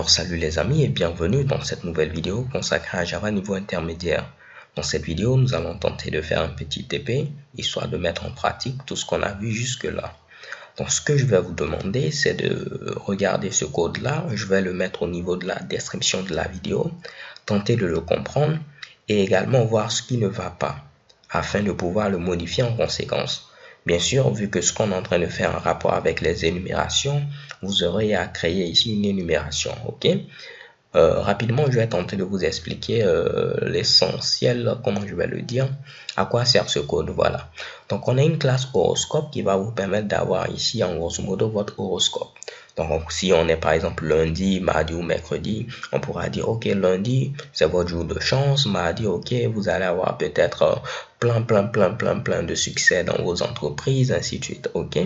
Alors salut les amis et bienvenue dans cette nouvelle vidéo consacrée à Java niveau intermédiaire. Dans cette vidéo, nous allons tenter de faire un petit TP, histoire de mettre en pratique tout ce qu'on a vu jusque-là. Donc ce que je vais vous demander, c'est de regarder ce code-là. Je vais le mettre au niveau de la description de la vidéo, tenter de le comprendre et également voir ce qui ne va pas, afin de pouvoir le modifier en conséquence. Bien sûr, vu que ce qu'on est en train de faire en rapport avec les énumérations, vous aurez à créer ici une énumération, ok? Rapidement, je vais tenter de vous expliquer l'essentiel, comment je vais le dire, à quoi sert ce code, voilà. Donc, on a une classe horoscope qui va vous permettre d'avoir ici, en grosso modo, votre horoscope. Donc, si on est par exemple lundi, mardi ou mercredi, on pourra dire, ok, lundi, c'est votre jour de chance. Mardi, ok, vous allez avoir peut-être plein de succès dans vos entreprises, ainsi de suite, ok.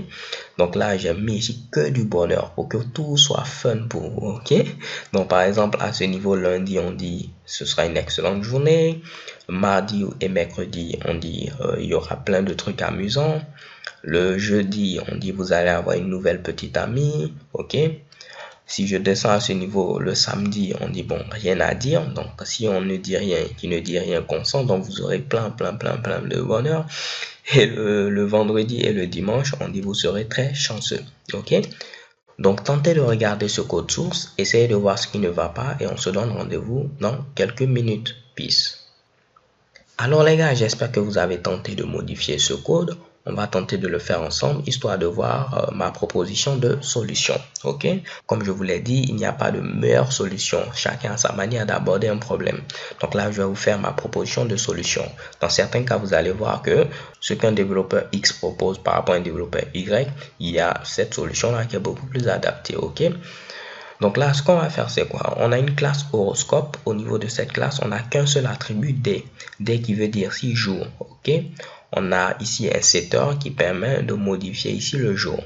Donc là, j'ai mis ici que du bonheur pour que tout soit fun pour vous, ok. Donc, par exemple, à ce niveau, lundi, on dit, ce sera une excellente journée. Mardi et mercredi, on dit, il y aura plein de trucs amusants. Le jeudi, on dit vous allez avoir une nouvelle petite amie, ok. Si je descends à ce niveau, le samedi, on dit bon, rien à dire. Donc, si on ne dit rien, qui ne dit rien consent, donc vous aurez plein de bonheur. Et le vendredi et le dimanche, on dit vous serez très chanceux, ok. Donc, tentez de regarder ce code source, essayez de voir ce qui ne va pas et on se donne rendez-vous dans quelques minutes. Peace. Alors les gars, j'espère que vous avez tenté de modifier ce code. On va tenter de le faire ensemble, histoire de voir ma proposition de solution. Ok? Comme je vous l'ai dit, il n'y a pas de meilleure solution. Chacun a sa manière d'aborder un problème. Donc là, je vais vous faire ma proposition de solution. Dans certains cas, vous allez voir que ce qu'un développeur X propose par rapport à un développeur Y, il y a cette solution-là qui est beaucoup plus adaptée. Ok? Donc là, ce qu'on va faire, c'est quoi? On a une classe horoscope. Au niveau de cette classe, on n'a qu'un seul attribut D. D qui veut dire 6 jours. Ok? On a ici un setter qui permet de modifier ici le jour.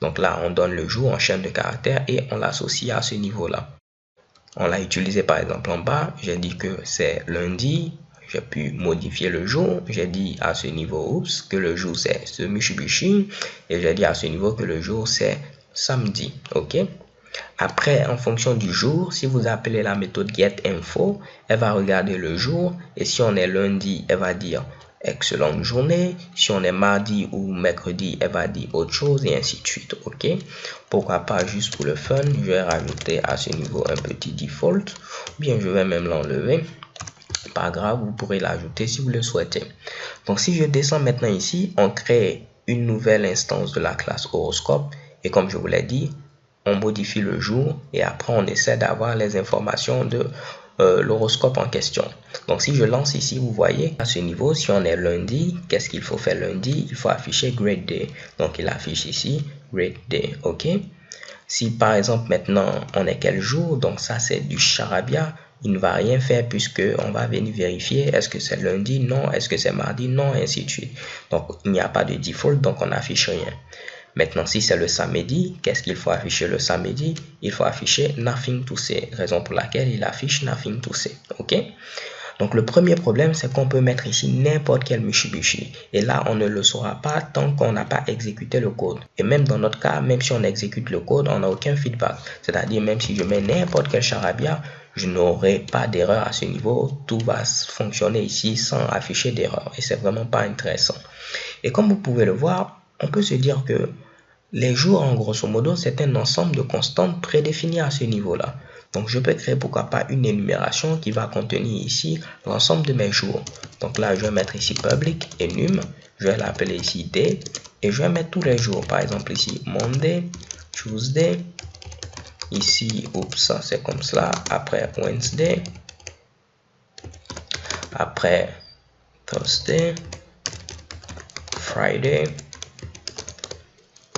Donc là, on donne le jour en chaîne de caractères et on l'associe à ce niveau-là. On l'a utilisé par exemple en bas. J'ai dit que c'est lundi. J'ai pu modifier le jour. J'ai dit à ce niveau oups, que le jour c'est ce Mitsubishi. Et j'ai dit à ce niveau que le jour c'est samedi. Ok? Après, en fonction du jour, si vous appelez la méthode getInfo, elle va regarder le jour. Et si on est lundi, elle va dire excellente journée. Si on est mardi ou mercredi, elle va dire autre chose et ainsi de suite. Ok? Pourquoi pas juste pour le fun, je vais rajouter à ce niveau un petit default. Ou bien je vais même l'enlever. Pas grave, vous pourrez l'ajouter si vous le souhaitez. Donc si je descends maintenant ici, on crée une nouvelle instance de la classe horoscope. Et comme je vous l'ai dit, on modifie le jour et après on essaie d'avoir les informations de l'horoscope en question. Donc si je lance ici, vous voyez à ce niveau, si on est lundi, qu'est-ce qu'il faut faire lundi? Il faut afficher Great Day. Donc il affiche ici Great Day, ok. Si par exemple maintenant on est quel jour, donc ça c'est du charabia, il ne va rien faire puisque on va venir vérifier est-ce que c'est lundi, non, est-ce que c'est mardi, non, et ainsi de suite. Donc il n'y a pas de default, donc on n'affiche rien. Maintenant, si c'est le samedi, qu'est-ce qu'il faut afficher le samedi? Il faut afficher nothing to say, raison pour laquelle il affiche nothing to say, ok? Donc, le premier problème, c'est qu'on peut mettre ici n'importe quel Mitsubishi. Et là, on ne le saura pas tant qu'on n'a pas exécuté le code. Et même dans notre cas, même si on exécute le code, on n'a aucun feedback. C'est-à-dire, même si je mets n'importe quel charabia, je n'aurai pas d'erreur à ce niveau. Tout va fonctionner ici sans afficher d'erreur. Et c'est vraiment pas intéressant. Et comme vous pouvez le voir, on peut se dire que les jours, en grosso modo, c'est un ensemble de constantes prédéfinies à ce niveau-là. Donc, je peux créer, pourquoi pas, une énumération qui va contenir ici l'ensemble de mes jours. Donc là, je vais mettre ici public enum. Je vais l'appeler ici day. Et je vais mettre tous les jours. Par exemple, ici Monday, Tuesday. Ici, oups, ça c'est comme cela. Après Wednesday. Après Thursday. Friday.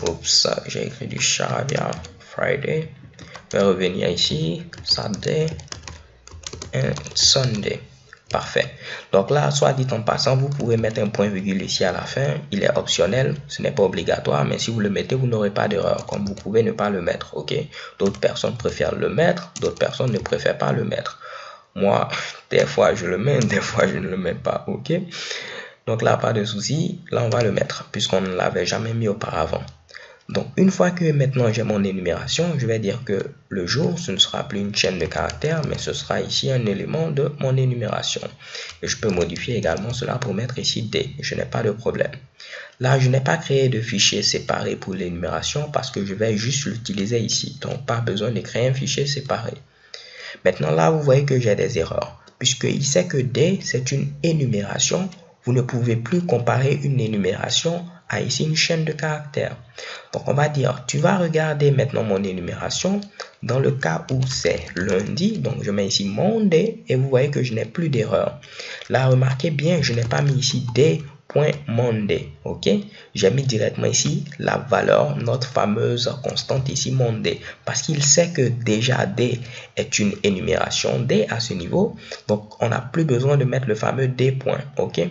Oups, j'ai écrit du charabia. Friday. Je vais revenir ici. Saturday. Et Sunday. Parfait. Donc là, soit dit en passant, vous pouvez mettre un point virgule ici à la fin. Il est optionnel. Ce n'est pas obligatoire. Mais si vous le mettez, vous n'aurez pas d'erreur. Comme vous pouvez ne pas le mettre. Ok. D'autres personnes préfèrent le mettre. D'autres personnes ne préfèrent pas le mettre. Moi, des fois, je le mets. Des fois, je ne le mets pas. Ok. Donc là, pas de souci. Là, on va le mettre puisqu'on ne l'avait jamais mis auparavant. Donc, une fois que maintenant j'ai mon énumération, je vais dire que le jour, ce ne sera plus une chaîne de caractères, mais ce sera ici un élément de mon énumération. Et je peux modifier également cela pour mettre ici D. Je n'ai pas de problème. Là, je n'ai pas créé de fichier séparé pour l'énumération parce que je vais juste l'utiliser ici. Donc, pas besoin de créer un fichier séparé. Maintenant, là, vous voyez que j'ai des erreurs. Puisqu'il sait que D, c'est une énumération, vous ne pouvez plus comparer une énumération à ici une chaîne de caractères. Donc, on va dire, tu vas regarder maintenant mon énumération. Dans le cas où c'est lundi, donc je mets ici Monday et vous voyez que je n'ai plus d'erreur. Là, remarquez bien, je n'ai pas mis ici D.Monday, ok? J'ai mis directement ici la valeur, notre fameuse constante ici Monday, parce qu'il sait que déjà D est une énumération D à ce niveau, donc on n'a plus besoin de mettre le fameux D. Ok?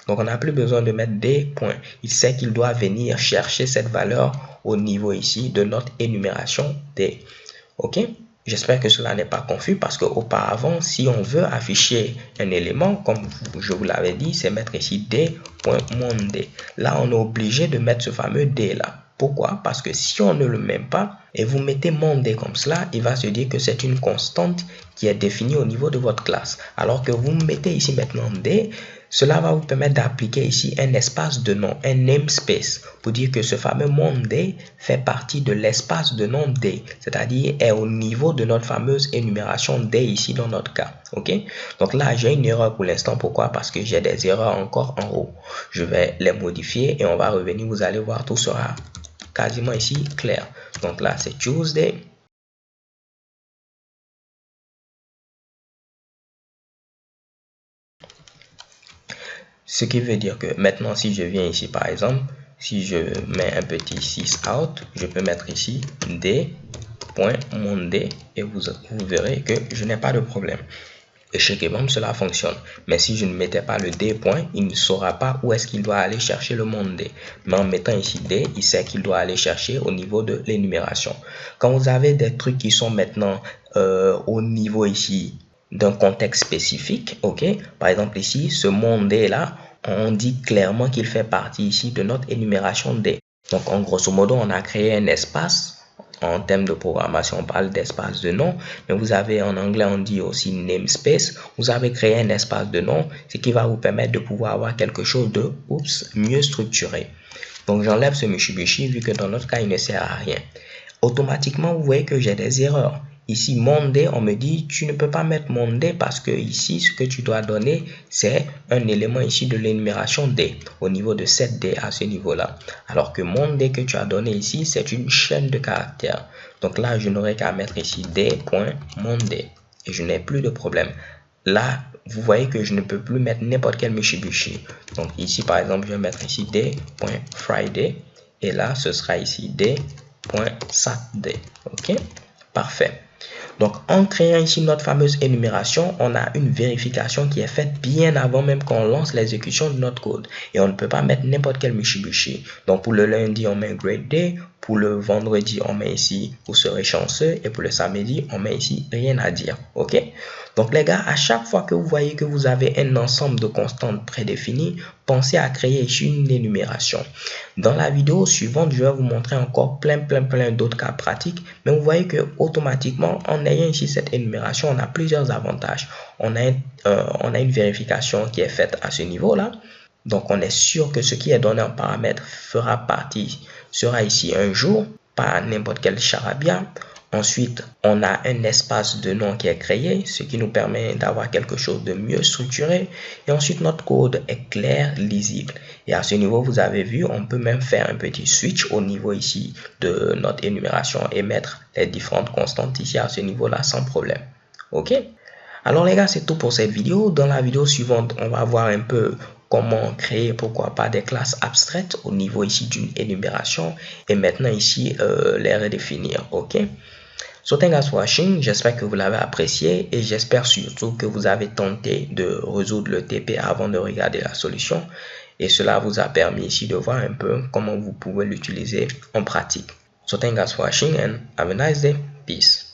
Donc, on n'a plus besoin de mettre des points. Il sait qu'il doit venir chercher cette valeur au niveau ici de notre énumération D. OK? J'espère que cela n'est pas confus parce qu'auparavant, si on veut afficher un élément, comme je vous l'avais dit, c'est mettre ici D.Monday. Là, on est obligé de mettre ce fameux D là. Pourquoi? Parce que si on ne le met pas et vous mettez Monday comme cela, il va se dire que c'est une constante qui est définie au niveau de votre classe. Alors que vous mettez ici maintenant D, cela va vous permettre d'appliquer ici un espace de nom, un namespace, pour dire que ce fameux Monday fait partie de l'espace de nom D, c'est-à-dire est au niveau de notre fameuse énumération D ici dans notre cas. Ok? Donc là, j'ai une erreur pour l'instant. Pourquoi? Parce que j'ai des erreurs encore en haut. Je vais les modifier et on va revenir. Vous allez voir, tout sera quasiment ici clair. Donc là, c'est Tuesday. Ce qui veut dire que maintenant, si je viens ici, par exemple, si je mets un petit 6 out, je peux mettre ici D.Monday et vous verrez que je n'ai pas de problème. Et chez Kebam, cela fonctionne. Mais si je ne mettais pas le D. Il ne saura pas où est-ce qu'il doit aller chercher le Monday. Mais en mettant ici D, il sait qu'il doit aller chercher au niveau de l'énumération. Quand vous avez des trucs qui sont maintenant au niveau ici d'un contexte spécifique, ok, par exemple ici, ce Monday là, on dit clairement qu'il fait partie ici de notre énumération D. Donc en grosso modo, on a créé un espace. En termes de programmation, on parle d'espace de nom, mais vous avez en anglais, on dit aussi namespace. Vous avez créé un espace de nom, ce qui va vous permettre de pouvoir avoir quelque chose de mieux structuré. Donc j'enlève ce Mitsubishi vu que dans notre cas, il ne sert à rien. Automatiquement, vous voyez que j'ai des erreurs. Ici, Monday, on me dit, tu ne peux pas mettre Monday parce que ici, ce que tu dois donner, c'est un élément ici de l'énumération D, au niveau de 7D à ce niveau-là. Alors que Monday que tu as donné ici, c'est une chaîne de caractères. Donc là, je n'aurai qu'à mettre ici D.Monday et je n'ai plus de problème. Là, vous voyez que je ne peux plus mettre n'importe quel Mitsubishi. Donc ici, par exemple, je vais mettre ici D.Friday et là, ce sera ici D.Saturday. OK? Parfait. Donc, en créant ici notre fameuse énumération, on a une vérification qui est faite bien avant même qu'on lance l'exécution de notre code. Et on ne peut pas mettre n'importe quel Mitsubishi. Donc, pour le lundi, on met Great Day. Pour le vendredi, on met ici vous serez chanceux. Et pour le samedi, on met ici rien à dire. OK? Donc, les gars, à chaque fois que vous voyez que vous avez un ensemble de constantes prédéfinies, pensez à créer ici une énumération. Dans la vidéo suivante, je vais vous montrer encore plein d'autres cas pratiques. Mais vous voyez que automatiquement, en ayant ici cette énumération, on a plusieurs avantages. On a une vérification qui est faite à ce niveau-là. Donc, on est sûr que ce qui est donné en paramètre sera ici un jour, pas n'importe quel charabia. Ensuite, on a un espace de nom qui est créé, ce qui nous permet d'avoir quelque chose de mieux structuré. Et ensuite, notre code est clair, lisible. Et à ce niveau, vous avez vu, on peut même faire un petit switch au niveau ici de notre énumération et mettre les différentes constantes ici à ce niveau-là sans problème. OK? Alors les gars, c'est tout pour cette vidéo. Dans la vidéo suivante, on va voir un peu comment créer, pourquoi pas, des classes abstraites au niveau ici d'une énumération et maintenant ici les redéfinir. OK? So thanks for watching, j'espère que vous l'avez apprécié et j'espère surtout que vous avez tenté de résoudre le TP avant de regarder la solution et cela vous a permis ici de voir un peu comment vous pouvez l'utiliser en pratique. So thanks for watching and have a nice day. Peace.